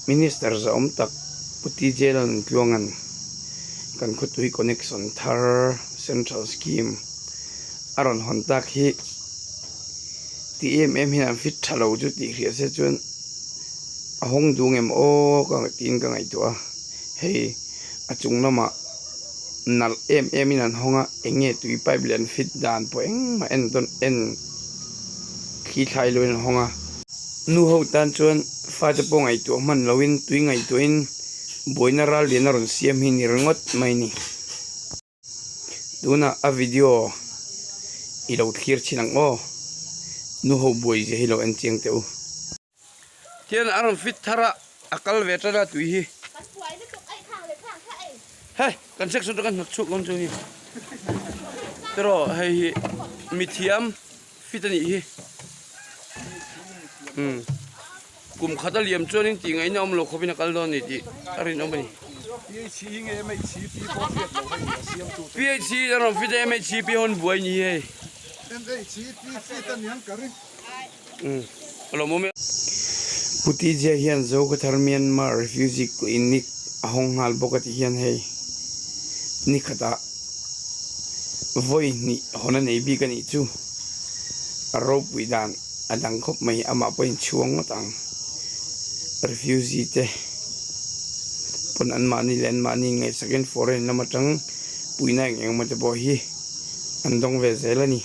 minister za om tak puti jelan tluangan kan khutui connection thar central scheme aron hontak hi TMM hian fit thalo chu ti hria se chuan ahong dungem o ka tin ka ngai tua hei achung lama nal em in an honga enge tui pipeline fit dan po eng ma en don en khi khai loin honga nu ho tan chuan fa te po ngai tu man loin tui ngai tuin boina ral lena ron siam hi ni rongot mai ni tuna a video i lo thir chinang o nu ho boi je hi lo en cheng teu tian aron fit thara akal vetra tui hi hey kan sek sun kan chuk kon chu hi pero hei mithiam fitani hi kum khata liam choning ti ngai nam lo khobina kal don ni ti arin omani PhD ron fit MHP hon buai ni he lo mo me puti je hian zo ko thar Myanmar refugee clinic ahong hal bokati hian hei ni khata voi ni hona nei bi kan i chu aro puidan adang khop mai ama poin chuang tang refugee te pun an mani len mani ngai second foreign namatang puina ngeng mate bo hi andong ve zelani